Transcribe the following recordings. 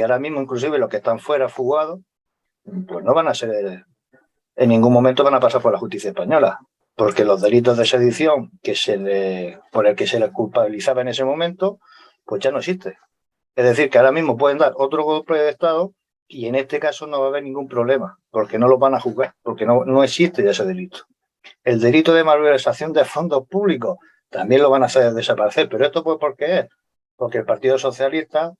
ahora mismo inclusive los que están fuera fugados, pues no van a ser, en ningún momento van a pasar por la justicia española, porque los delitos de sedición por el que se les culpabilizaba en ese momento, pues ya no existe. Es decir, que ahora mismo pueden dar otro golpe de Estado y en este caso no va a haber ningún problema, porque no los van a juzgar, porque no existe ya ese delito. El delito de malversación de fondos públicos también lo van a hacer desaparecer, pero esto pues ¿por qué es? Porque el Partido Socialista,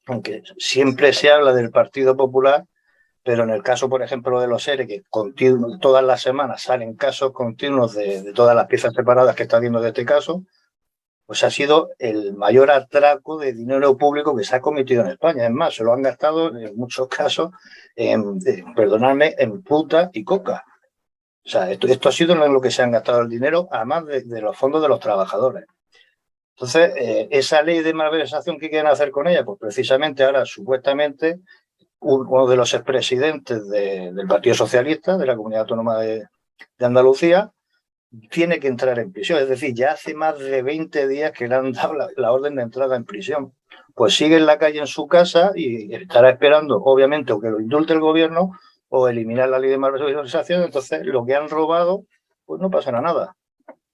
aunque siempre se habla del Partido Popular, pero en el caso, por ejemplo, de los ERE, que todas las semanas salen casos continuos de todas las piezas separadas que está viendo de este caso, pues ha sido el mayor atraco de dinero público que se ha cometido en España. Es más, se lo han gastado en muchos casos, perdonadme, en puta y coca. O sea, esto ha sido en lo que se han gastado el dinero, además de los fondos de los trabajadores. Entonces, esa ley de malversación, ¿qué quieren hacer con ella? Pues precisamente ahora, supuestamente, uno de los expresidentes del Partido Socialista, de la Comunidad Autónoma de Andalucía, tiene que entrar en prisión. Es decir, ya hace más de 20 días que le han dado la orden de entrada en prisión. Pues sigue en la calle en su casa y estará esperando, obviamente, o que lo indulte el gobierno o eliminar la ley de malversación. Entonces, lo que han robado, pues no pasará nada.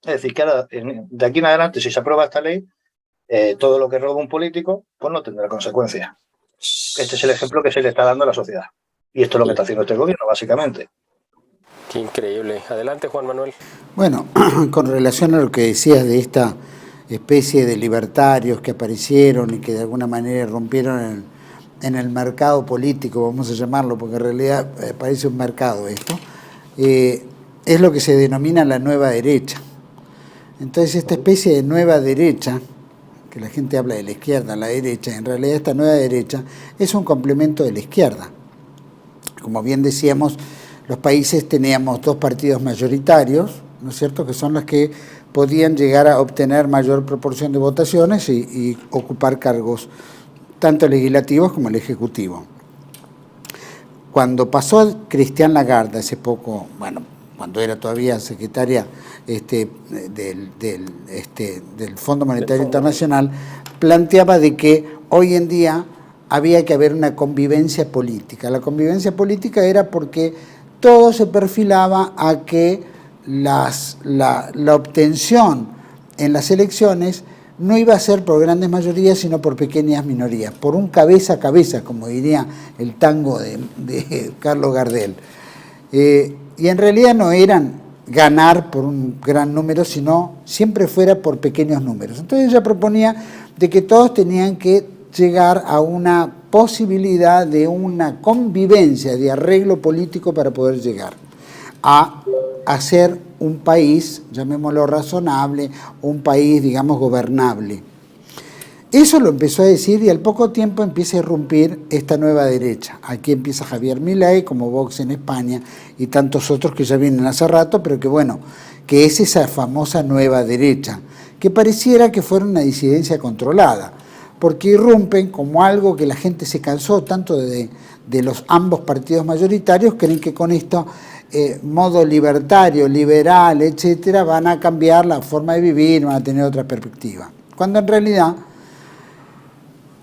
Es decir, que ahora, de aquí en adelante, si se aprueba esta ley, todo lo que roba un político, pues no tendrá consecuencias. Este es el ejemplo que se le está dando a la sociedad. Y esto es lo que está haciendo este gobierno, básicamente. Qué increíble. Adelante, Juan Manuel. Bueno, con relación a lo que decías de esta especie de libertarios que aparecieron y que de alguna manera rompieron en el mercado político, vamos a llamarlo, porque en realidad parece un mercado esto, es lo que se denomina la nueva derecha. Entonces esta especie de nueva derecha, que la gente habla de la izquierda, la derecha, en realidad esta nueva derecha es un complemento de la izquierda. Como bien decíamos, los países teníamos dos partidos mayoritarios, ¿no es cierto?, que son los que podían llegar a obtener mayor proporción de votaciones y ocupar cargos tanto legislativos como el ejecutivo. Cuando pasó Christine Lagarde hace poco, bueno, cuando era todavía secretaria del Fondo Monetario Internacional, planteaba de que hoy en día había que haber una convivencia política. La convivencia política era porque todo se perfilaba a que la obtención en las elecciones no iba a ser por grandes mayorías, sino por pequeñas minorías, por un cabeza a cabeza, como diría el tango de Carlos Gardel. Y en realidad no eran ganar por un gran número, sino siempre fuera por pequeños números. Entonces ella proponía de que todos tenían que llegar a una posibilidad de una convivencia, de arreglo político para poder llegar a hacer un país, llamémoslo razonable, un país, digamos, gobernable. Eso lo empezó a decir y al poco tiempo empieza a irrumpir esta nueva derecha. Aquí empieza Javier Milei, como Vox en España, y tantos otros que ya vienen hace rato, pero que bueno, que es esa famosa nueva derecha, que pareciera que fuera una disidencia controlada, porque irrumpen como algo que la gente se cansó tanto de los ambos partidos mayoritarios, creen que con esto, modo libertario, liberal, etcétera, van a cambiar la forma de vivir, van a tener otra perspectiva. Cuando en realidad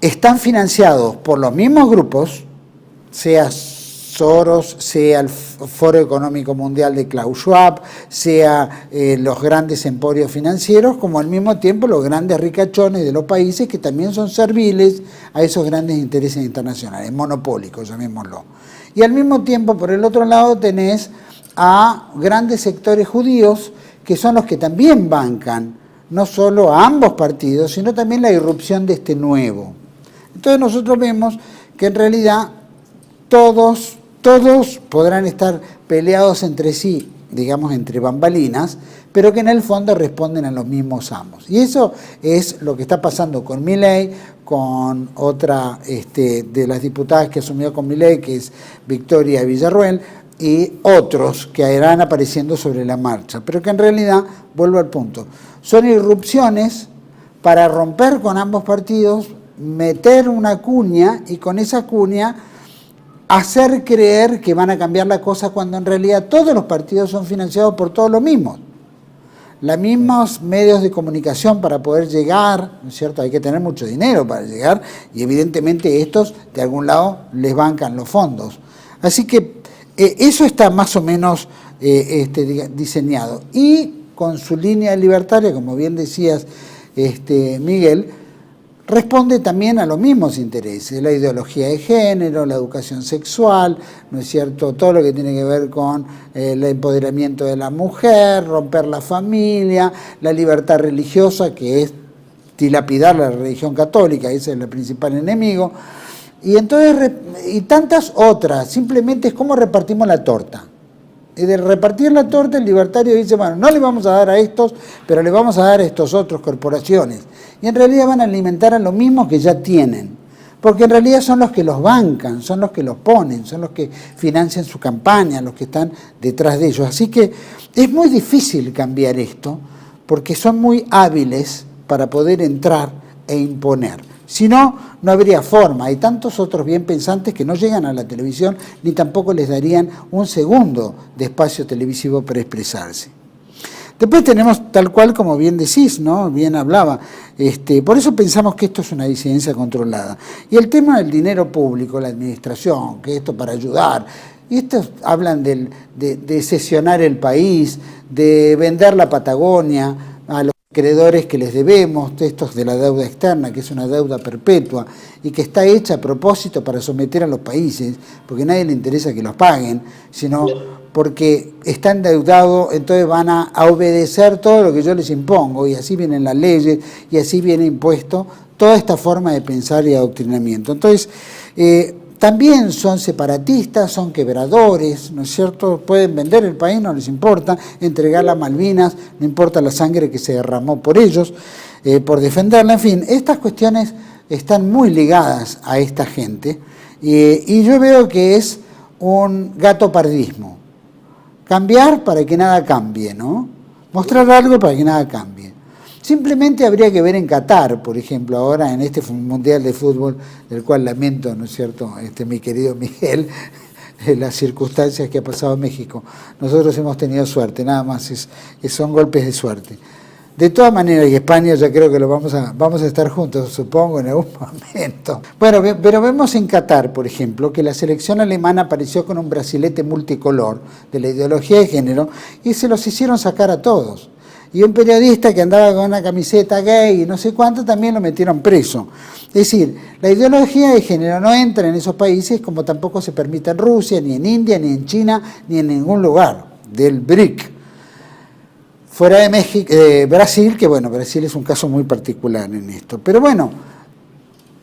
están financiados por los mismos grupos, sea Soros, sea el Foro Económico Mundial de Klaus Schwab, sea los grandes emporios financieros, como al mismo tiempo los grandes ricachones de los países que también son serviles a esos grandes intereses internacionales, monopólicos, llamémoslo. Y al mismo tiempo, por el otro lado, tenés a grandes sectores judíos que son los que también bancan no solo a ambos partidos, sino también la irrupción de este nuevo. Entonces nosotros vemos que en realidad todos podrán estar peleados entre sí, digamos entre bambalinas, pero que en el fondo responden a los mismos amos. Y eso es lo que está pasando con Milei, con otra de las diputadas que asumió con Milei, que es Victoria Villarruel, y otros que irán apareciendo sobre la marcha, pero que en realidad, vuelvo al punto, son irrupciones para romper con ambos partidos, meter una cuña y con esa cuña hacer creer que van a cambiar la cosa cuando en realidad todos los partidos son financiados por todos los mismos. los mismos medios de comunicación para poder llegar, ¿no es cierto? Hay que tener mucho dinero para llegar y evidentemente estos de algún lado les bancan los fondos. Así que eso está más o menos diseñado. Y con su línea libertaria, como bien decías, Miguel, responde también a los mismos intereses, la ideología de género, la educación sexual, ¿no es cierto?, todo lo que tiene que ver con el empoderamiento de la mujer, romper la familia, la libertad religiosa, que es dilapidar la religión católica, ese es el principal enemigo, y entonces, y tantas otras, simplemente es cómo repartimos la torta. Y de repartir la torta, el libertario dice, bueno, no le vamos a dar a estos, pero le vamos a dar a estos otros corporaciones. Y en realidad van a alimentar a lo mismo que ya tienen. Porque en realidad son los que los bancan, son los que los ponen, son los que financian su campaña, los que están detrás de ellos. Así que es muy difícil cambiar esto, porque son muy hábiles para poder entrar e imponer. Si no, no habría forma. Hay tantos otros bien pensantes que no llegan a la televisión ni tampoco les darían un segundo de espacio televisivo para expresarse. Después tenemos, tal cual como bien decís, ¿no? Bien hablaba, por eso pensamos que esto es una disidencia controlada. Y el tema del dinero público, la administración, que esto para ayudar, y estos hablan de sesionar el país, de vender la Patagonia a los acreedores que les debemos, estos de la deuda externa, que es una deuda perpetua y que está hecha a propósito para someter a los países, porque a nadie le interesa que los paguen, sino porque está endeudado, entonces van a obedecer todo lo que yo les impongo, y así vienen las leyes, y así viene impuesto toda esta forma de pensar y adoctrinamiento. Entonces, también son separatistas, son quebradores, ¿no es cierto? Pueden vender el país, no les importa, entregar las Malvinas, no importa la sangre que se derramó por ellos, por defenderla, en fin, estas cuestiones están muy ligadas a esta gente, y yo veo que es un gatopardismo. Cambiar para que nada cambie, ¿no? Mostrar algo para que nada cambie. Simplemente habría que ver en Qatar, por ejemplo, ahora en este Mundial de Fútbol, del cual lamento, ¿no es cierto?, mi querido Miguel, las circunstancias que ha pasado en México. Nosotros hemos tenido suerte, nada más, son golpes de suerte. De todas maneras, y España ya creo que vamos a estar juntos, supongo, en algún momento. Bueno, pero vemos en Qatar, por ejemplo, que la selección alemana apareció con un brasilete multicolor de la ideología de género y se los hicieron sacar a todos. Y un periodista que andaba con una camiseta gay y no sé cuánto también lo metieron preso. Es decir, la ideología de género no entra en esos países, como tampoco se permite en Rusia, ni en India, ni en China, ni en ningún lugar del BRIC. Fuera de México, Brasil, que bueno, Brasil es un caso muy particular en esto. Pero bueno,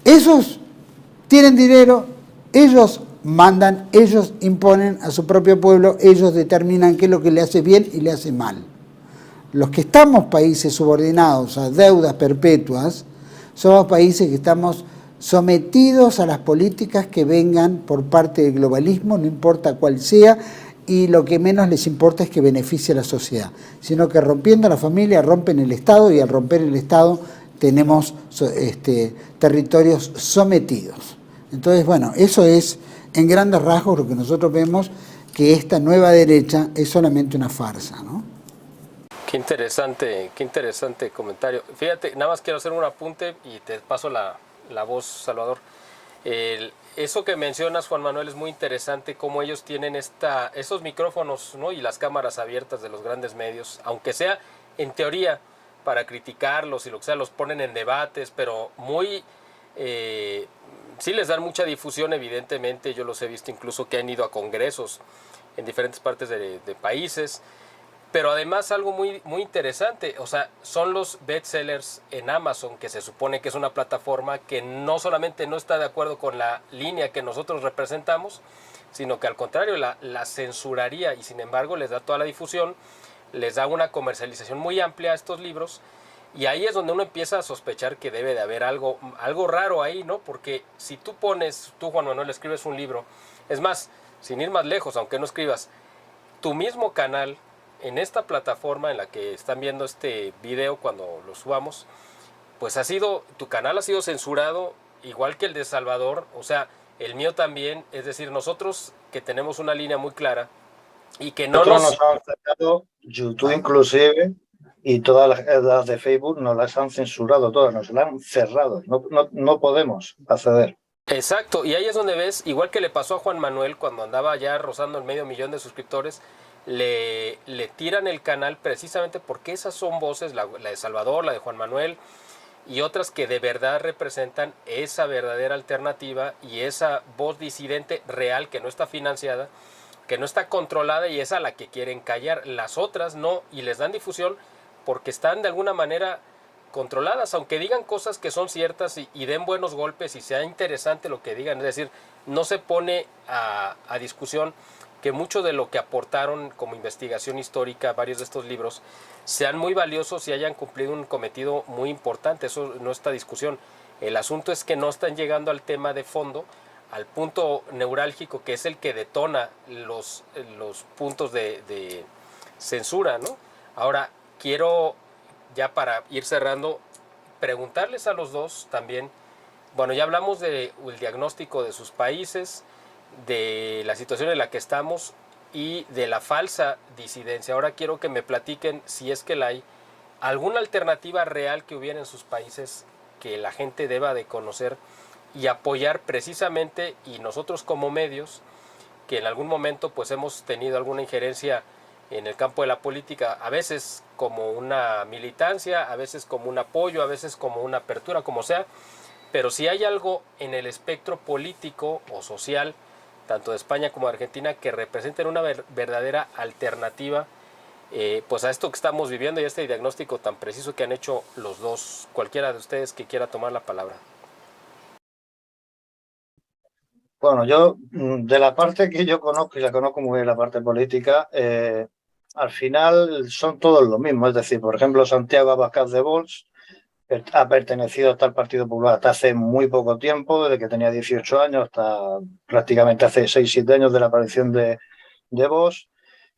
esos tienen dinero, ellos mandan, ellos imponen a su propio pueblo, ellos determinan qué es lo que le hace bien y le hace mal. Los que estamos países subordinados a deudas perpetuas, somos países que estamos sometidos a las políticas que vengan por parte del globalismo, no importa cuál sea, y lo que menos les importa es que beneficie a la sociedad, sino que rompiendo la familia rompen el Estado, y al romper el Estado tenemos territorios sometidos. Entonces, bueno, eso es en grandes rasgos lo que nosotros vemos, que esta nueva derecha es solamente una farsa, ¿no? Qué interesante comentario. Fíjate, nada más quiero hacer un apunte y te paso la voz, Salvador. Eso que mencionas, Juan Manuel, es muy interesante, cómo ellos tienen esos micrófonos, ¿no?, y las cámaras abiertas de los grandes medios, aunque sea en teoría para criticarlos y lo que sea, los ponen en debates, pero sí les dan mucha difusión, evidentemente. Yo los he visto incluso que han ido a congresos en diferentes partes de países. Pero además algo muy, muy interesante, o sea, son los bestsellers en Amazon, que se supone que es una plataforma que no solamente no está de acuerdo con la línea que nosotros representamos, sino que al contrario la censuraría, y sin embargo les da toda la difusión, les da una comercialización muy amplia a estos libros, y ahí es donde uno empieza a sospechar que debe de haber algo raro ahí, ¿no? Porque si tú, Juan Manuel, escribes un libro, es más, sin ir más lejos, aunque no escribas, tu mismo canal, en esta plataforma en la que están viendo este video cuando lo subamos, pues tu canal ha sido censurado, igual que el de Salvador, o sea, el mío también. Es decir, nosotros que tenemos una línea muy clara y que no nos han sacado, YouTube inclusive, y todas las de Facebook nos las han censurado todas, nos las han cerrado, no podemos acceder. Exacto, y ahí es donde ves, igual que le pasó a Juan Manuel cuando andaba ya rozando el 500,000 de suscriptores, le tiran el canal precisamente porque esas son voces, la de Salvador, la de Juan Manuel y otras que de verdad representan esa verdadera alternativa y esa voz disidente real que no está financiada, que no está controlada y es a la que quieren callar. Las otras no, y les dan difusión porque están de alguna manera controladas, aunque digan cosas que son ciertas y den buenos golpes y sea interesante lo que digan. Es decir, no se pone a discusión que mucho de lo que aportaron como investigación histórica varios de estos libros sean muy valiosos y hayan cumplido un cometido muy importante. Eso no está discusión. El asunto es que no están llegando al tema de fondo, al punto neurálgico que es el que detona los puntos de censura, ¿no? Ahora, quiero, ya para ir cerrando, preguntarles a los dos también, bueno, ya hablamos del diagnóstico de sus países, de la situación en la que estamos y de la falsa disidencia. Ahora quiero que me platiquen, si es que la hay, alguna alternativa real que hubiera en sus países que la gente deba de conocer y apoyar precisamente, y nosotros como medios, que en algún momento pues hemos tenido alguna injerencia en el campo de la política, a veces como una militancia, a veces como un apoyo, a veces como una apertura, como sea, pero si hay algo en el espectro político o social, tanto de España como de Argentina, que representen una verdadera alternativa pues a esto que estamos viviendo y a este diagnóstico tan preciso que han hecho los dos, cualquiera de ustedes que quiera tomar la palabra. Bueno, yo de la parte que yo conozco, y la conozco muy bien, la parte política, al final son todos los mismos. Es decir, por ejemplo, Santiago Abascal de Vox ha pertenecido hasta el Partido Popular hasta hace muy poco tiempo, desde que tenía 18 años hasta prácticamente hace 6-7 años de la aparición de Vox.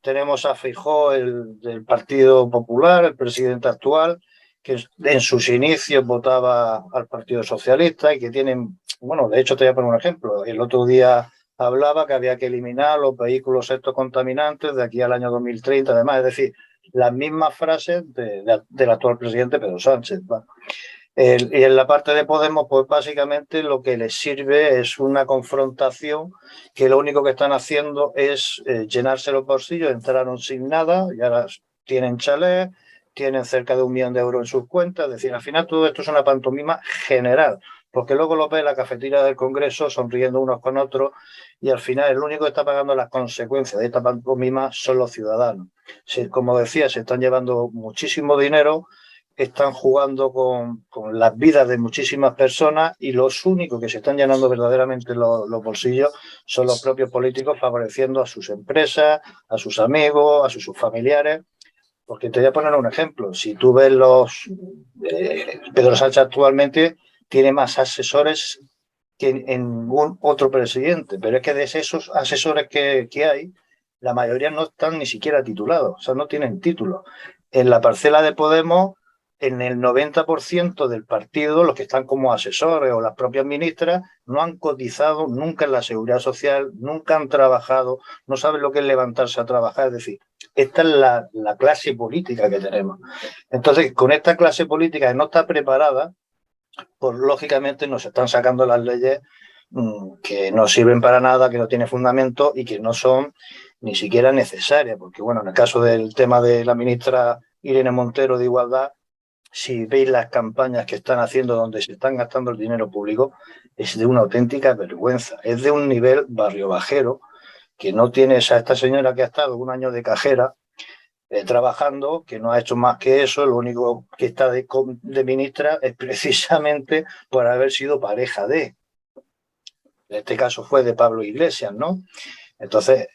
Tenemos a Feijóo, del Partido Popular, el presidente actual, que en sus inicios votaba al Partido Socialista y que tienen, bueno, de hecho te voy a poner un ejemplo. El otro día hablaba que había que eliminar los vehículos estos contaminantes de aquí al año 2030, además, es decir, las mismas frases del actual presidente Pedro Sánchez. ¿Va? Y en la parte de Podemos, pues básicamente lo que les sirve es una confrontación que lo único que están haciendo es llenarse los bolsillos, entraron sin nada y ahora tienen chalés, tienen cerca de 1 millón de euros en sus cuentas. Es decir, al final todo esto es una pantomima general, porque luego lo ve en la cafetería del Congreso sonriendo unos con otros y al final el único que está pagando las consecuencias de esta pantomima son los ciudadanos. Como decía, se están llevando muchísimo dinero, están jugando con las vidas de muchísimas personas y los únicos que se están llenando verdaderamente los bolsillos son los propios políticos, favoreciendo a sus empresas, a sus amigos, a sus familiares. Porque te voy a poner un ejemplo. Si tú ves Pedro Sánchez actualmente tiene más asesores que en ningún otro presidente, pero es que de esos asesores que hay, la mayoría no están ni siquiera titulados, o sea, no tienen título. En la parcela de Podemos, en el 90% del partido, los que están como asesores o las propias ministras, no han cotizado nunca en la seguridad social, nunca han trabajado, no saben lo que es levantarse a trabajar. Es decir, esta es la clase política que tenemos. Entonces, con esta clase política que no está preparada, pues lógicamente nos están sacando las leyes que no sirven para nada, que no tienen fundamento y que no son ni siquiera necesarias. Porque, bueno, en el caso del tema de la ministra Irene Montero de Igualdad, si veis las campañas que están haciendo donde se están gastando el dinero público, es de una auténtica vergüenza. Es de un nivel barrio bajero que no tienes a esta señora que ha estado 1 año de cajera trabajando, que no ha hecho más que eso. Lo único que está de ministra es precisamente por haber sido pareja en este caso fue de Pablo Iglesias, ¿no? Entonces,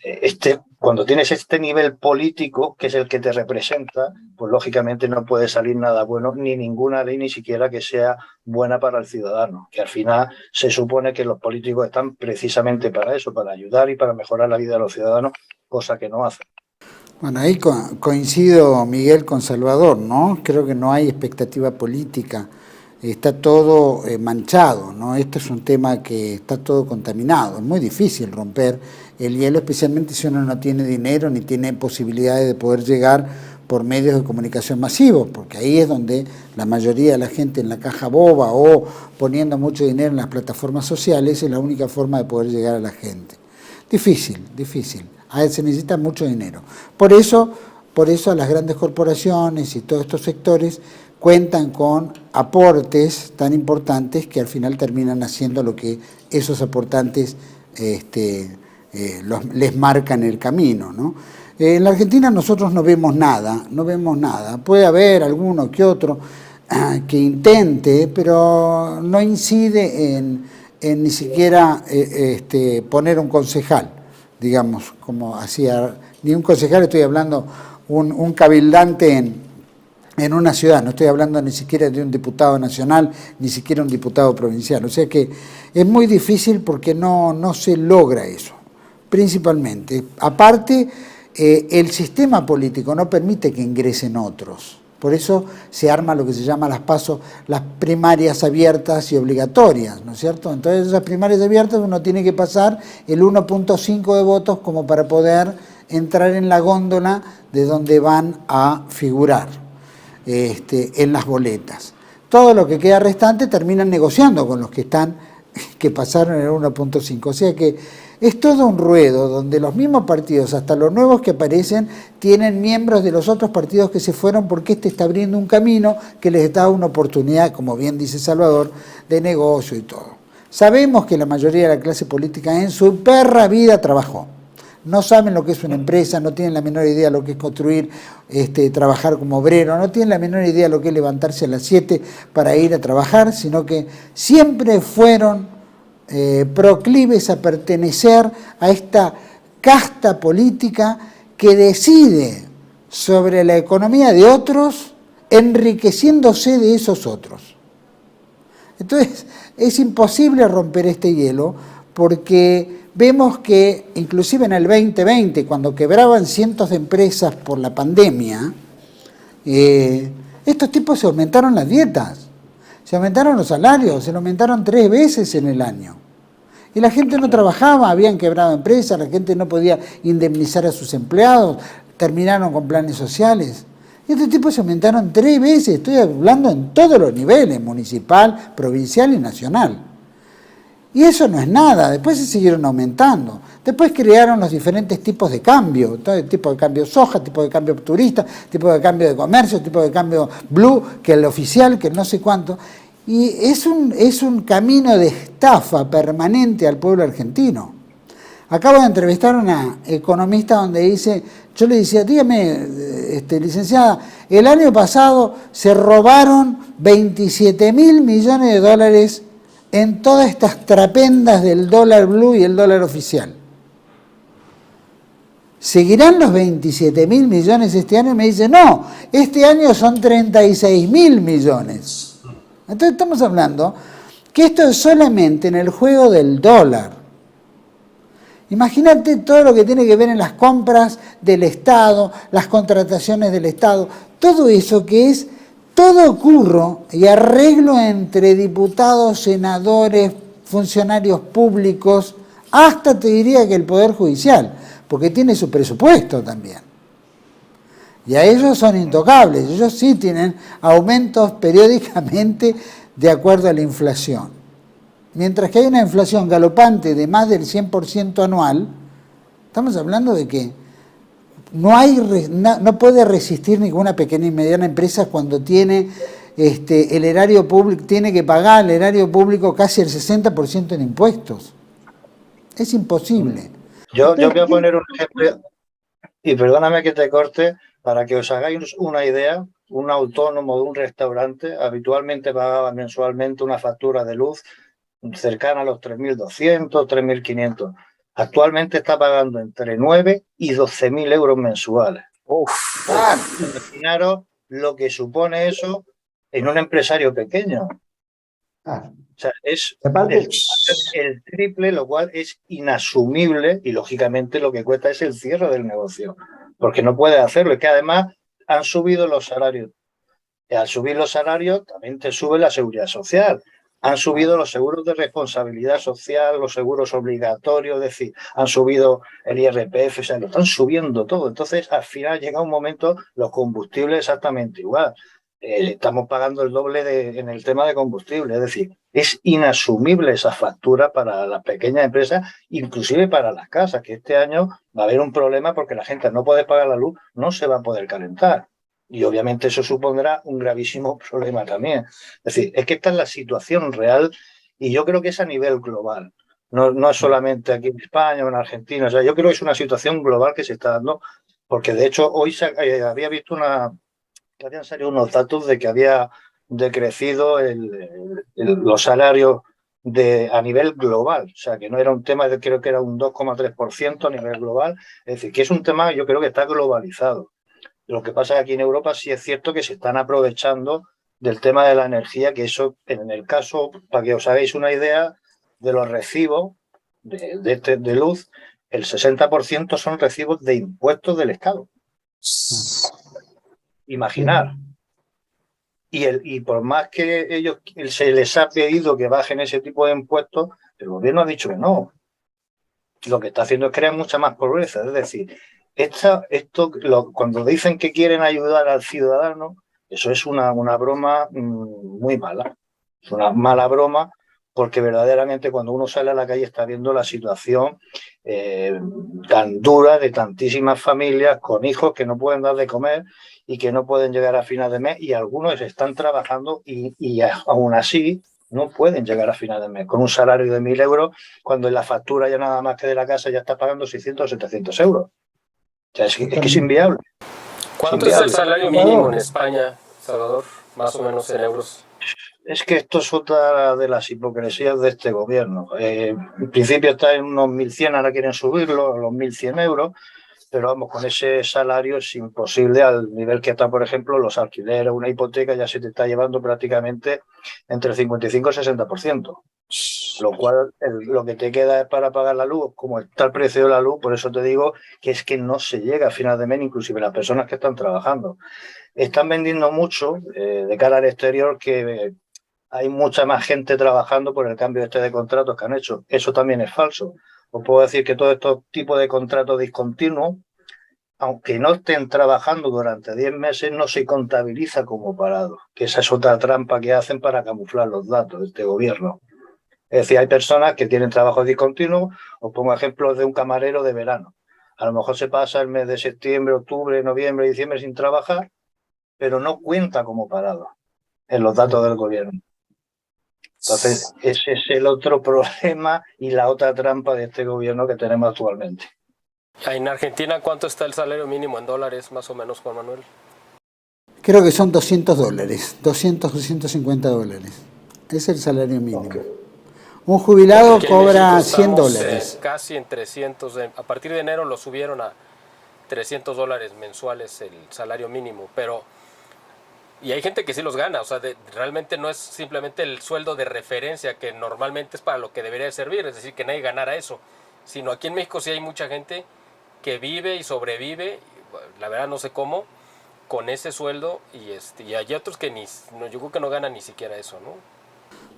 cuando tienes este nivel político, que es el que te representa, pues lógicamente no puede salir nada bueno, ni ninguna ley, ni siquiera que sea buena para el ciudadano, que al final se supone que los políticos están precisamente para eso, para ayudar y para mejorar la vida de los ciudadanos, cosa que no hacen. Bueno, ahí coincido, Miguel, con Salvador, ¿no? Creo que no hay expectativa política, está todo manchado, ¿no? Este es un tema que está todo contaminado, es muy difícil romper el hielo, especialmente si uno no tiene dinero ni tiene posibilidades de poder llegar por medios de comunicación masivos, porque ahí es donde la mayoría de la gente en la caja boba o poniendo mucho dinero en las plataformas sociales es la única forma de poder llegar a la gente. Difícil, difícil. Se necesita mucho dinero. Por eso a las grandes corporaciones y todos estos sectores cuentan con aportes tan importantes que al final terminan haciendo lo que esos aportantes les marcan el camino, ¿no? En la Argentina nosotros no vemos nada. Puede haber alguno que otro que intente, pero no incide en ni siquiera poner un concejal, digamos, como hacía, ni un concejal, estoy hablando un cabildante en una ciudad, no estoy hablando ni siquiera de un diputado nacional, ni siquiera un diputado provincial. O sea que es muy difícil porque no se logra eso, principalmente. Aparte, el sistema político no permite que ingresen otros. Por eso se arma lo que se llama las primarias abiertas y obligatorias, ¿no es cierto? Entonces esas primarias abiertas uno tiene que pasar el 1.5 de votos como para poder entrar en la góndola de donde van a figurar en las boletas. Todo lo que queda restante terminan negociando con los que pasaron el 1.5. O sea que es todo un ruedo donde los mismos partidos, hasta los nuevos que aparecen, tienen miembros de los otros partidos que se fueron porque está abriendo un camino que les da una oportunidad, como bien dice Salvador, de negocio y todo. Sabemos que la mayoría de la clase política en su perra vida trabajó. No saben lo que es una empresa, no tienen la menor idea de lo que es construir, trabajar como obrero, no tienen la menor idea de lo que es levantarse a las 7 para ir a trabajar, sino que siempre fueron proclives a pertenecer a esta casta política que decide sobre la economía de otros, enriqueciéndose de esos otros. Entonces, es imposible romper este hielo porque vemos que inclusive en el 2020, cuando quebraban cientos de empresas por la pandemia, estos tipos se aumentaron las dietas. Se aumentaron los salarios, se lo aumentaron 3 veces en el año. Y la gente no trabajaba, habían quebrado empresas, la gente no podía indemnizar a sus empleados, terminaron con planes sociales. Y estos tipos se aumentaron 3 veces, estoy hablando en todos los niveles, municipal, provincial y nacional. Y eso no es nada, después se siguieron aumentando. Después crearon los diferentes tipos de cambio, todo el tipo de cambio soja, tipo de cambio turista, tipo de cambio de comercio, tipo de cambio blue, que el oficial, que no sé cuánto. Y es un camino de estafa permanente al pueblo argentino. Acabo de entrevistar a una economista donde dice, yo le decía, dígame, licenciada, el año pasado se robaron 27.000 millones de dólares en todas estas trapendas del dólar blue y el dólar oficial. ¿Seguirán los 27.000 millones este año? Y me dice, no, este año son 36.000 millones. Entonces estamos hablando que esto es solamente en el juego del dólar. Imagínate todo lo que tiene que ver en las compras del Estado, las contrataciones del Estado, todo eso que es todo curro y arreglo entre diputados, senadores, funcionarios públicos, hasta te diría que el Poder Judicial, porque tiene su presupuesto también. Y a ellos son intocables, ellos sí tienen aumentos periódicamente de acuerdo a la inflación. Mientras que hay una inflación galopante de más del 100% anual, estamos hablando de que no puede resistir ninguna pequeña y mediana empresa cuando tiene el erario público, tiene que pagar al erario público casi el 60% en impuestos. Es imposible. Yo voy a poner un ejemplo, y perdóname que te corte, para que os hagáis una idea. Un autónomo de un restaurante habitualmente pagaba mensualmente una factura de luz cercana a los 3.200, 3.500. Actualmente está pagando entre 9 y 12.000 euros mensuales. Imaginaros lo que supone eso en un empresario pequeño. O sea, es el triple, lo cual es inasumible, y lógicamente lo que cuesta es el cierre del negocio, porque no puede hacerlo. Es que además han subido los salarios. Y al subir los salarios también te sube la seguridad social. Han subido los seguros de responsabilidad social, los seguros obligatorios, es decir, han subido el IRPF, o sea, lo están subiendo todo. Entonces, al final llega un momento, los combustibles exactamente igual. Estamos pagando el doble en el tema de combustible, es decir, es inasumible esa factura para las pequeñas empresas, inclusive para las casas, que este año va a haber un problema porque la gente no puede pagar la luz, no se va a poder calentar. Y obviamente eso supondrá un gravísimo problema también. Es decir, es que esta es la situación real y yo creo que es a nivel global. No es solamente aquí en España o en Argentina. O sea, yo creo que es una situación global que se está dando porque de hecho hoy había visto que habían salido unos datos de que había decrecido los salarios a nivel global. O sea, que no era un tema, creo que era un 2,3% a nivel global. Es decir, que es un tema, yo creo que está globalizado. Lo que pasa es que aquí en Europa sí es cierto que se están aprovechando del tema de la energía, que eso, en el caso, para que os hagáis una idea, de los recibos de luz, el 60% son recibos de impuestos del Estado. Imaginar. Y por más que ellos se les ha pedido que bajen ese tipo de impuestos, el gobierno ha dicho que no. Lo que está haciendo es crear mucha más pobreza. Es decir, cuando dicen que quieren ayudar al ciudadano, eso es una broma muy mala. Es una mala broma porque verdaderamente cuando uno sale a la calle está viendo la situación tan dura de tantísimas familias con hijos que no pueden dar de comer y que no pueden llegar a final de mes y algunos están trabajando y aún así no pueden llegar a final de mes con un salario de 1.000 euros cuando en la factura ya nada más que de la casa ya está pagando 600 o 700 euros. O sea, es que es inviable. ¿Cuánto es el salario mínimo en España, Salvador? Más o menos en euros. Es que esto es otra de las hipocresías de este gobierno. En principio está en unos 1.100, ahora quieren subirlo a los 1.100 euros, pero vamos, con ese salario es imposible al nivel que está, por ejemplo, los alquileres, una hipoteca ya se te está llevando prácticamente entre el 55 y el 60%. Lo cual, lo que te queda es para pagar la luz, como está el precio de la luz, por eso te digo que es que no se llega a final de mes, inclusive las personas que están trabajando. Están vendiendo mucho de cara al exterior que hay mucha más gente trabajando por el cambio de contratos que han hecho. Eso también es falso. Os puedo decir que todos estos tipos de contratos discontinuos, aunque no estén trabajando durante 10 meses, no se contabiliza como parados, que esa es otra trampa que hacen para camuflar los datos de este gobierno. Es decir, hay personas que tienen trabajo discontinuo. Os pongo ejemplos de un camarero de verano. A lo mejor se pasa el mes de septiembre, octubre, noviembre, diciembre sin trabajar, pero no cuenta como parado en los datos del gobierno. Entonces, ese es el otro problema y la otra trampa de este gobierno que tenemos actualmente. En Argentina, ¿cuánto está el salario mínimo en dólares, más o menos, Juan Manuel? Creo que son $200, 200, $250. Es el salario mínimo. Okay. Un jubilado cobra $100. Casi en 300. A partir de enero lo subieron a $300 mensuales el salario mínimo, pero... Y hay gente que sí los gana, o sea, realmente no es simplemente el sueldo de referencia que normalmente es para lo que debería servir, es decir, que nadie ganara eso, sino aquí en México sí hay mucha gente que vive y sobrevive, la verdad no sé cómo, con ese sueldo y hay otros que yo creo que no ganan ni siquiera eso, ¿no?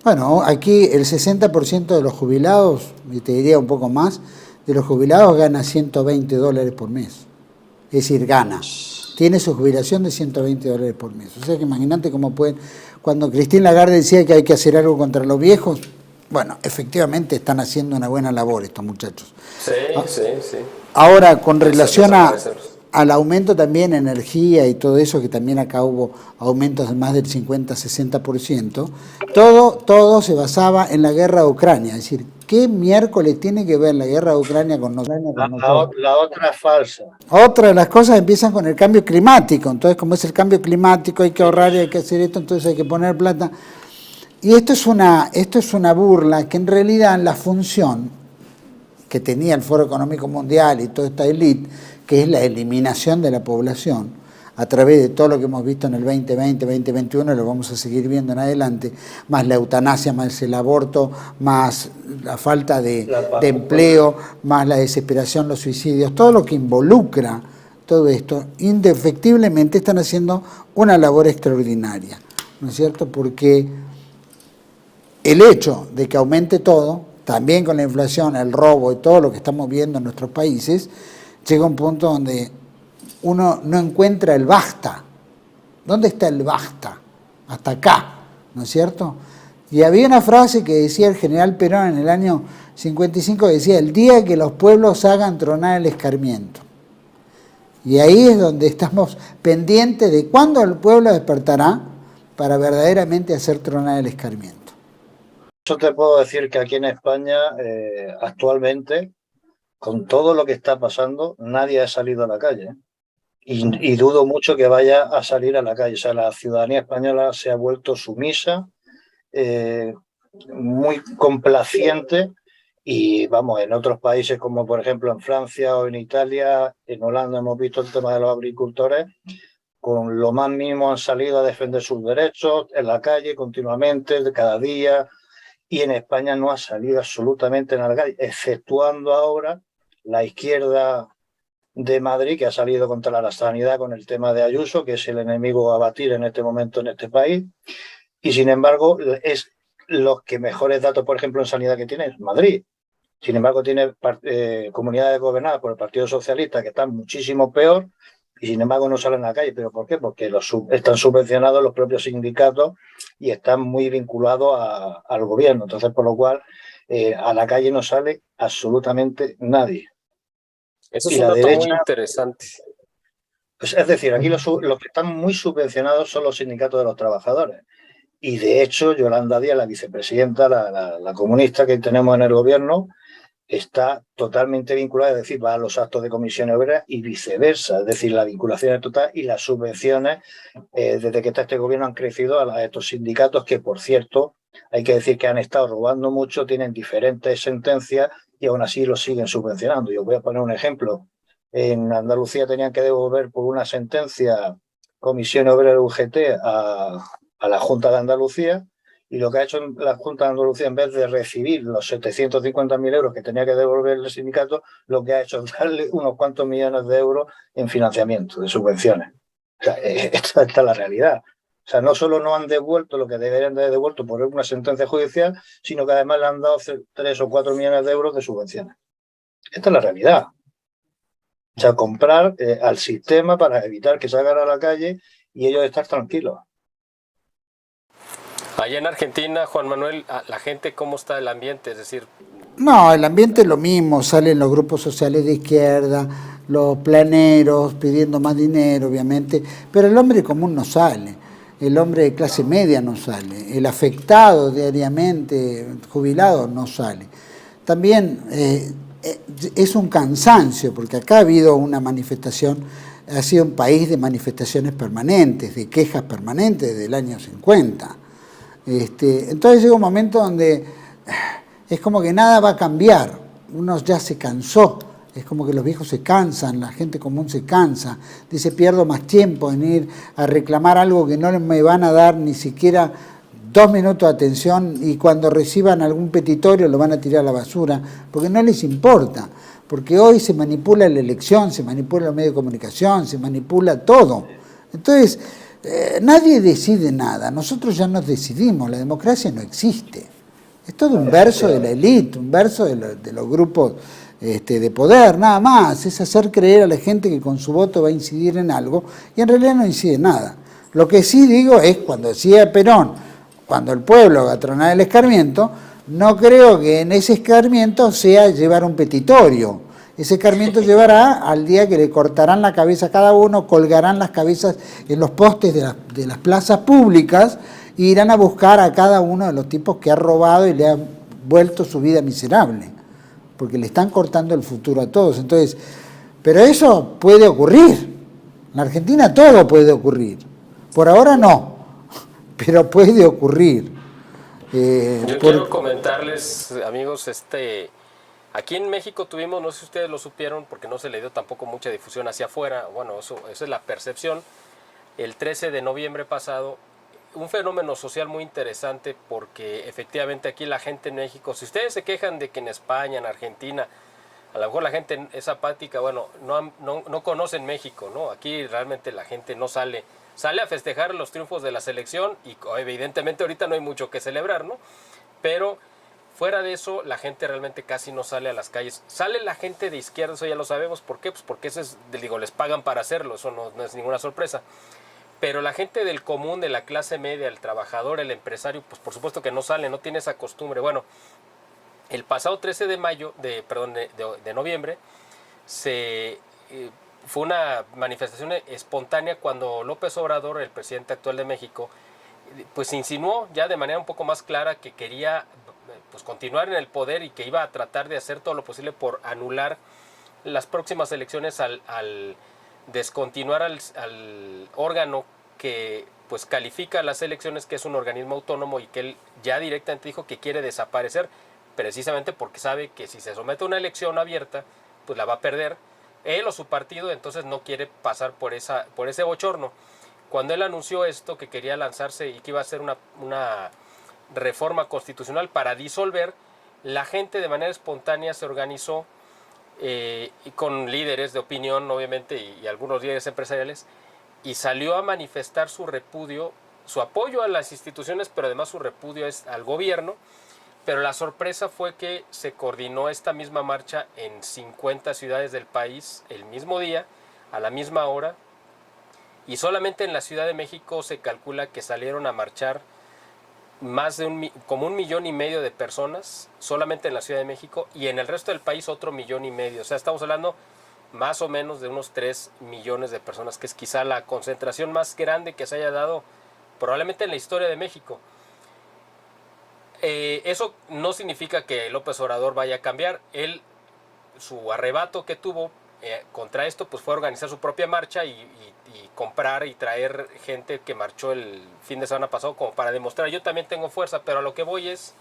Bueno, aquí el 60% de los jubilados, y te diría un poco más, de los jubilados gana $120 por mes, es decir, gana. Tiene su jubilación de $120 por mes. O sea que imagínate cómo pueden... Cuando Christine Lagarde decía que hay que hacer algo contra los viejos, bueno, efectivamente están haciendo una buena labor estos muchachos. Sí, sí. Ahora, con relación al aumento también de energía y todo eso, que también acá hubo aumentos de más del 50-60%, todo se basaba en la guerra de Ucrania. Es decir, ¿qué miércoles tiene que ver la guerra de Ucrania con nosotros? La otra es falsa. Otra de las cosas empiezan con el cambio climático. Entonces, como es el cambio climático, hay que ahorrar y hay que hacer esto, entonces hay que poner plata. Y esto es una burla que en realidad la función que tenía el Foro Económico Mundial y toda esta élite, que es la eliminación de la población, a través de todo lo que hemos visto en el 2020, 2021, lo vamos a seguir viendo en adelante, más la eutanasia, más el aborto, más la falta de empleo, más la desesperación, los suicidios, todo lo que involucra todo esto, indefectiblemente están haciendo una labor extraordinaria, ¿no es cierto? Porque el hecho de que aumente todo, también con la inflación, el robo y todo lo que estamos viendo en nuestros países, llega un punto donde uno no encuentra el basta. ¿Dónde está el basta? Hasta acá, ¿no es cierto? Y había una frase que decía el general Perón en el año 55, que decía, el día que los pueblos hagan tronar el escarmiento. Y ahí es donde estamos pendientes de cuándo el pueblo despertará para verdaderamente hacer tronar el escarmiento. Yo te puedo decir que aquí en España, actualmente, con todo lo que está pasando, nadie ha salido a la calle. Y dudo mucho que vaya a salir a la calle. O sea, la ciudadanía española se ha vuelto sumisa, muy complaciente, y vamos, en otros países como por ejemplo en Francia o en Italia, en Holanda hemos visto el tema de los agricultores, con lo más mínimo han salido a defender sus derechos en la calle continuamente, cada día, y en España no ha salido absolutamente en la calle, exceptuando ahora la izquierda de Madrid, que ha salido contra la sanidad con el tema de Ayuso, que es el enemigo a batir en este momento en este país. Y sin embargo, es los que mejores datos, por ejemplo, en sanidad que tiene es Madrid. Sin embargo, tiene comunidades gobernadas por el Partido Socialista que están muchísimo peor y sin embargo no salen a la calle. ¿Pero por qué? Porque están subvencionados los propios sindicatos y están muy vinculados al gobierno. Entonces, por lo cual, a la calle no sale absolutamente nadie. Eso es un dato muy interesante. Pues, es decir, aquí los que están muy subvencionados son los sindicatos de los trabajadores. Y de hecho, Yolanda Díaz, la vicepresidenta, la comunista que tenemos en el gobierno, está totalmente vinculada, es decir, va a los actos de comisiones obreras y viceversa. Es decir, la vinculación es total y las subvenciones, desde que está este gobierno, han crecido a estos sindicatos que, por cierto, hay que decir que han estado robando mucho, tienen diferentes sentencias y aún así los siguen subvencionando. Yo voy a poner un ejemplo. En Andalucía tenían que devolver por una sentencia Comisión Obrera UGT a la Junta de Andalucía, y lo que ha hecho la Junta de Andalucía, en vez de recibir los 750.000 euros que tenía que devolver el sindicato, lo que ha hecho es darle unos cuantos millones de euros en financiamiento, de subvenciones. O sea, esta es la realidad. O sea, no solo no han devuelto lo que deberían de haber devuelto por una sentencia judicial, sino que además le han dado 3 o 4 millones de euros de subvenciones. Esta es la realidad. O sea, comprar al sistema para evitar que salgan a la calle y ellos estar tranquilos. Allá en Argentina, Juan Manuel, la gente, ¿cómo está el ambiente? Es decir... No, el ambiente es lo mismo, salen los grupos sociales de izquierda, los planeros pidiendo más dinero, obviamente, pero el hombre común no sale, el hombre de clase media no sale, el afectado diariamente, jubilado, no sale. También es un cansancio, porque acá ha habido una manifestación, ha sido un país de manifestaciones permanentes, de quejas permanentes desde el año 50. Entonces llega un momento donde es como que nada va a cambiar, uno ya se cansó, es como que los viejos se cansan, la gente común se cansa, dice pierdo más tiempo en ir a reclamar algo que no me van a dar ni siquiera 2 minutos de atención y cuando reciban algún petitorio lo van a tirar a la basura, porque no les importa, porque hoy se manipula la elección, se manipula los medios de comunicación, se manipula todo. Entonces, nadie decide nada, nosotros ya nos decidimos, la democracia no existe. Es todo un verso de la élite, un verso de los grupos de poder, nada más. Es hacer creer a la gente que con su voto va a incidir en algo y en realidad no incide en nada. Lo que sí digo es, cuando decía Perón, cuando el pueblo va a tronar el escarmiento, no creo que en ese escarmiento sea llevar un petitorio. Ese escarmiento llevará al día que le cortarán la cabeza a cada uno, colgarán las cabezas en los postes de las plazas públicas e irán a buscar a cada uno de los tipos que ha robado y le ha vuelto su vida miserable, porque le están cortando el futuro a todos. Entonces, pero eso puede ocurrir. En Argentina todo puede ocurrir. Por ahora no, pero puede ocurrir. Yo quiero comentarles, amigos, aquí en México tuvimos, no sé si ustedes lo supieron, porque no se le dio tampoco mucha difusión hacia afuera, bueno, esa es la percepción, el 13 de noviembre pasado, un fenómeno social muy interesante, porque efectivamente aquí la gente en México, si ustedes se quejan de que en España, en Argentina, a lo mejor la gente es apática, bueno, no conocen México, ¿no? Aquí realmente la gente no sale a festejar los triunfos de la selección y evidentemente ahorita no hay mucho que celebrar, ¿no? Pero fuera de eso, la gente realmente casi no sale a las calles. Sale la gente de izquierda, eso ya lo sabemos. ¿Por qué? Pues porque eso es, digo, les pagan para hacerlo, eso no es ninguna sorpresa. Pero la gente del común, de la clase media, el trabajador, el empresario, pues por supuesto que no sale, no tiene esa costumbre. Bueno, el pasado 13 de mayo, de noviembre, fue una manifestación espontánea cuando López Obrador, el presidente actual de México, pues insinuó ya de manera un poco más clara que quería pues continuar en el poder y que iba a tratar de hacer todo lo posible por anular las próximas elecciones al descontinuar al órgano que pues califica las elecciones, que es un organismo autónomo, y que él ya directamente dijo que quiere desaparecer, precisamente porque sabe que si se somete a una elección abierta, pues la va a perder él o su partido, entonces no quiere pasar por ese bochorno. Cuando él anunció esto, que quería lanzarse y que iba a hacer una reforma constitucional para disolver, la gente de manera espontánea se organizó, y con líderes de opinión, obviamente, y algunos líderes empresariales, y salió a manifestar su repudio, su apoyo a las instituciones, pero además su repudio al gobierno. Pero la sorpresa fue que se coordinó esta misma marcha en 50 ciudades del país el mismo día, a la misma hora, y solamente en la Ciudad de México se calcula que salieron a marchar más de como 1,5 millones de personas, solamente en la Ciudad de México, y en el resto del país otro 1,5 millones. O sea, estamos hablando más o menos de unos 3 millones de personas, que es quizá la concentración más grande que se haya dado probablemente en la historia de México. Eso no significa que López Obrador vaya a cambiar. Su arrebato que tuvo contra esto, pues fue organizar su propia marcha y comprar y traer gente que marchó el fin de semana pasado, como para demostrar yo también tengo fuerza. Pero a lo que voy es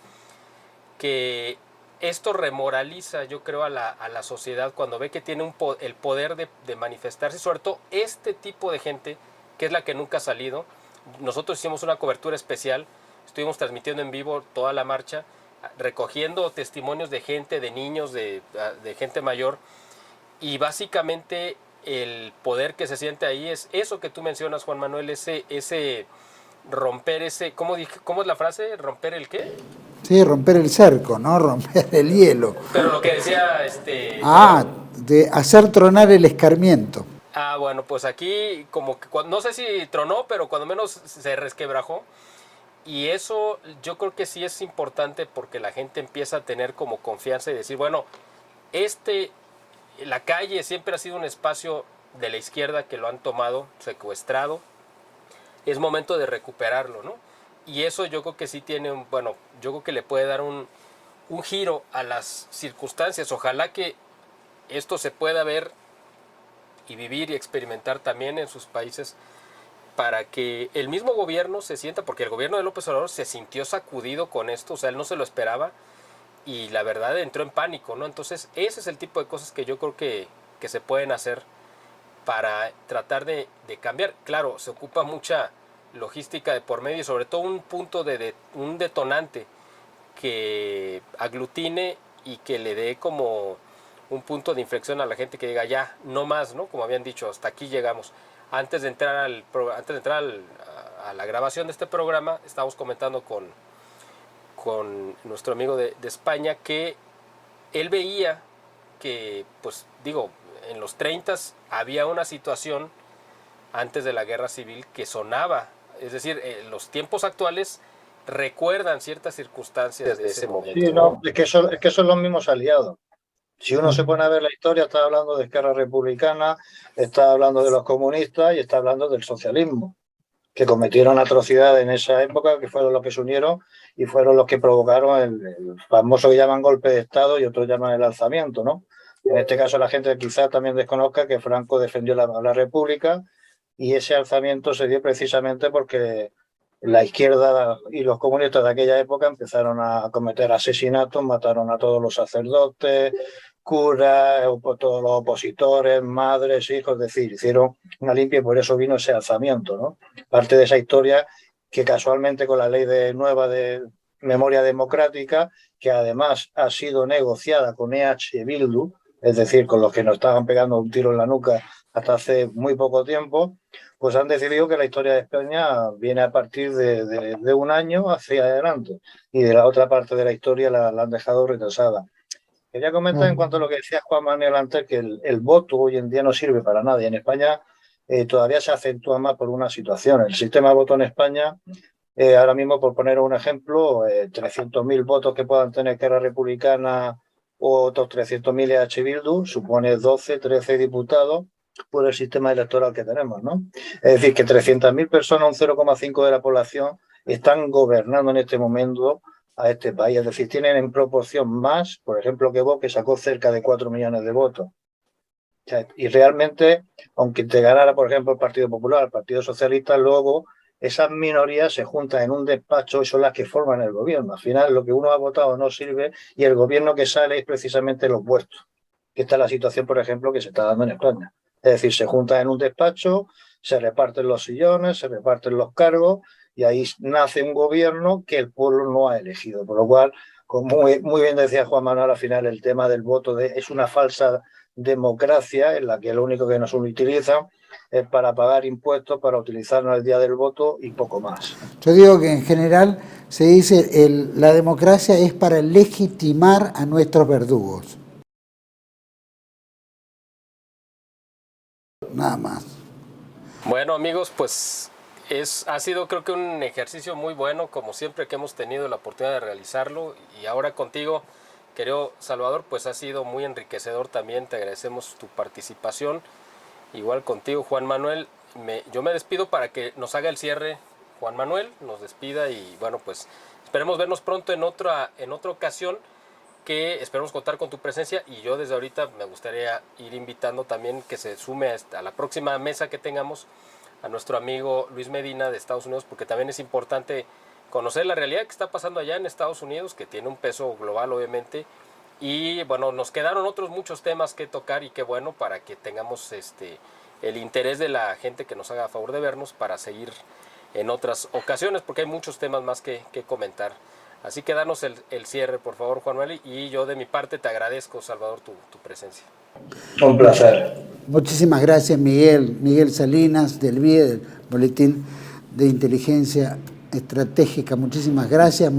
que esto remoraliza, yo creo, a la sociedad cuando ve que tiene el poder de manifestarse, sobre todo este tipo de gente, que es la que nunca ha salido. Nosotros hicimos una cobertura especial, estuvimos transmitiendo en vivo toda la marcha, recogiendo testimonios de gente, de niños, de gente mayor, y básicamente el poder que se siente ahí es eso que tú mencionas, Juan Manuel, ese romper ¿cómo es la frase? ¿Romper el qué? Sí, romper el cerco, ¿no? Romper el hielo. Pero lo que decía de hacer tronar el escarmiento. Bueno, pues aquí como que no sé si tronó, pero cuando menos se resquebrajó. Y eso yo creo que sí es importante, porque la gente empieza a tener como confianza y decir, bueno, la calle siempre ha sido un espacio de la izquierda que lo han tomado, secuestrado. Es momento de recuperarlo, ¿no? Y eso yo creo que sí tiene yo creo que le puede dar un giro a las circunstancias. Ojalá que esto se pueda ver y vivir y experimentar también en sus países, para que el mismo gobierno se sienta, porque el gobierno de López Obrador se sintió sacudido con esto, o sea, él no se lo esperaba, y la verdad entró en pánico, ¿no? Entonces ese es el tipo de cosas que yo creo que se pueden hacer para tratar de cambiar. Claro, se ocupa mucha logística de por medio, y sobre todo un punto un detonante que aglutine y que le dé como un punto de inflexión a la gente, que diga ya, no más, ¿no? Como habían dicho, hasta aquí llegamos. Antes de entrar a la grabación de este programa, estábamos comentando con nuestro amigo de España, que él veía que, pues digo, en los 30s había una situación antes de la guerra civil que sonaba, es decir, los tiempos actuales recuerdan ciertas circunstancias de ese momento. Sí, no, es que son los mismos aliados. Si uno se pone a ver la historia, está hablando de Esquerra Republicana, está hablando de los comunistas y está hablando del socialismo, que cometieron atrocidades en esa época, que fueron los que se unieron y fueron los que provocaron el famoso que llaman golpe de Estado y otros llaman el alzamiento, ¿no? En este caso la gente quizás también desconozca que Franco defendió la República, y ese alzamiento se dio precisamente porque la izquierda y los comunistas de aquella época empezaron a cometer asesinatos, mataron a todos los sacerdotes, curas, todos los opositores, madres, hijos, es decir, hicieron una limpia, y por eso vino ese alzamiento, ¿no? Parte de esa historia que casualmente con la ley nueva de memoria democrática, que además ha sido negociada con EH Bildu, es decir, con los que nos estaban pegando un tiro en la nuca hasta hace muy poco tiempo, pues han decidido que la historia de España viene a partir de un año hacia adelante y de la otra parte de la historia la han dejado retrasada. Quería comentar en cuanto a lo que decía Juan Manuel antes, que el voto hoy en día no sirve para nada y en España todavía se acentúa más por una situación. El sistema de voto en España, ahora mismo, por poner un ejemplo, 300.000 votos que puedan tener Esquerra Republicana o otros 300.000 EH Bildu, supone 12, 13 diputados por el sistema electoral que tenemos, ¿no? Es decir, que 300.000 personas, un 0,5 de la población, están gobernando en este momento a este país. Es decir, tienen en proporción más, por ejemplo, que Vox, que sacó cerca de 4 millones de votos. O sea, y realmente, aunque te ganara, por ejemplo, el Partido Popular, el Partido Socialista, luego esas minorías se juntan en un despacho y son las que forman el gobierno. Al final, lo que uno ha votado no sirve y el gobierno que sale es precisamente los vuestros. Esta es la situación, por ejemplo, que se está dando en España. Es decir, se juntan en un despacho, se reparten los sillones, se reparten los cargos y ahí nace un gobierno que el pueblo no ha elegido. Por lo cual, como muy bien decía Juan Manuel, al final el tema del voto es una falsa democracia en la que lo único que nos utilizan es para pagar impuestos, para utilizarnos el día del voto y poco más. Yo digo que en general se dice la democracia es para legitimar a nuestros verdugos. Nada más. Bueno, amigos, pues ha sido, creo que, un ejercicio muy bueno, como siempre que hemos tenido la oportunidad de realizarlo, y ahora contigo, querido Salvador, pues ha sido muy enriquecedor también. Te agradecemos tu participación. Igual contigo, Juan Manuel. Yo me despido para que nos haga el cierre Juan Manuel, nos despida, y bueno, pues esperemos vernos pronto en otra ocasión, que esperemos contar con tu presencia, y yo desde ahorita me gustaría ir invitando también que se sume a la próxima mesa que tengamos a nuestro amigo Luis Medina de Estados Unidos, porque también es importante conocer la realidad que está pasando allá en Estados Unidos, que tiene un peso global obviamente, y bueno, nos quedaron otros muchos temas que tocar, y qué bueno, para que tengamos el interés de la gente que nos haga favor de vernos para seguir en otras ocasiones, porque hay muchos temas más que comentar. Así que danos el cierre, por favor, Juan Manuel, y yo de mi parte te agradezco, Salvador, tu presencia. Un placer. Muchísimas gracias, Miguel Salinas, del BIE, del Boletín de Inteligencia Estratégica. Muchísimas gracias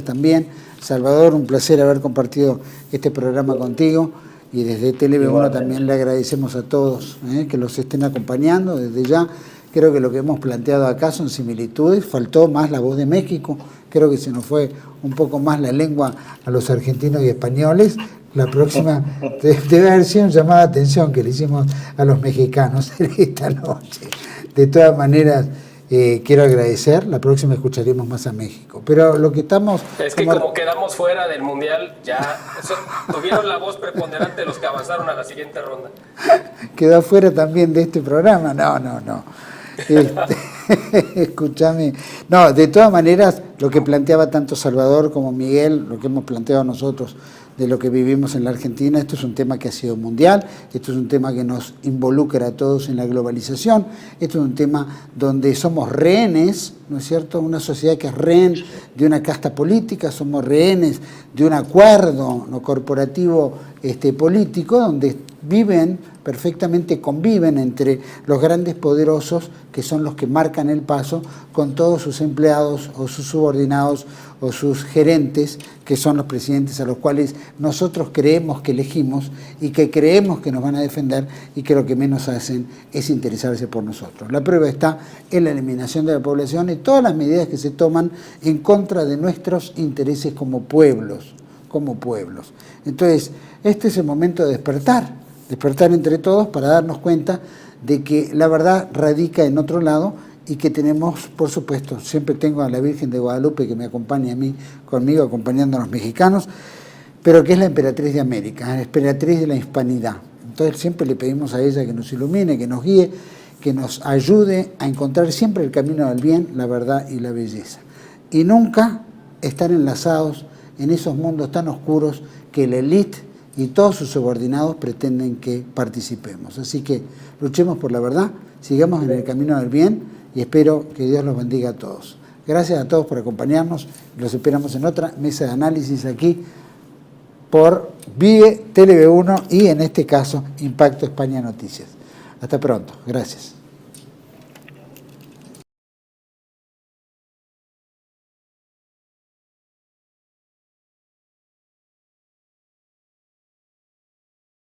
también, Salvador, un placer haber compartido este programa contigo, y desde Tele1 también le agradecemos a todos que los estén acompañando desde ya. Creo que lo que hemos planteado acá son similitudes, faltó más la voz de México, creo que se nos fue un poco más la lengua a los argentinos y españoles. La próxima debe haber sido un llamado de atención que le hicimos a los mexicanos esta noche. De todas maneras, quiero agradecer, la próxima escucharemos más a México. Pero lo que estamos... Es que como quedamos fuera del Mundial, ya tuvieron la voz preponderante los que avanzaron a la siguiente ronda. ¿Quedó fuera también de este programa? No. Escúchame. No, de todas maneras, lo que planteaba tanto Salvador como Miguel, lo que hemos planteado nosotros de lo que vivimos en la Argentina, esto es un tema que ha sido mundial, esto es un tema que nos involucra a todos en la globalización, esto es un tema donde somos rehenes, ¿no es cierto? Una sociedad que es rehén de una casta política, somos rehenes de un acuerdo no corporativo político, donde perfectamente conviven entre los grandes poderosos, que son los que marcan el paso, con todos sus empleados o sus subordinados o sus gerentes, que son los presidentes a los cuales nosotros creemos que elegimos y que creemos que nos van a defender, y que lo que menos hacen es interesarse por nosotros. La prueba está en la eliminación de la población y todas las medidas que se toman en contra de nuestros intereses como pueblos. Entonces, este es el momento de despertar entre todos para darnos cuenta de que la verdad radica en otro lado, y que tenemos, por supuesto, siempre tengo a la Virgen de Guadalupe que me acompaña a mí, conmigo, acompañando a los mexicanos, pero que es la emperatriz de América, la emperatriz de la hispanidad. Entonces siempre le pedimos a ella que nos ilumine, que nos guíe, que nos ayude a encontrar siempre el camino del bien, la verdad y la belleza. Y nunca estar enlazados en esos mundos tan oscuros que la élite y todos sus subordinados pretenden que participemos. Así que luchemos por la verdad, sigamos en el camino del bien, y espero que Dios los bendiga a todos. Gracias a todos por acompañarnos. Los esperamos en otra mesa de análisis aquí por BIE, Tele1 y en este caso Impacto España Noticias. Hasta pronto. Gracias.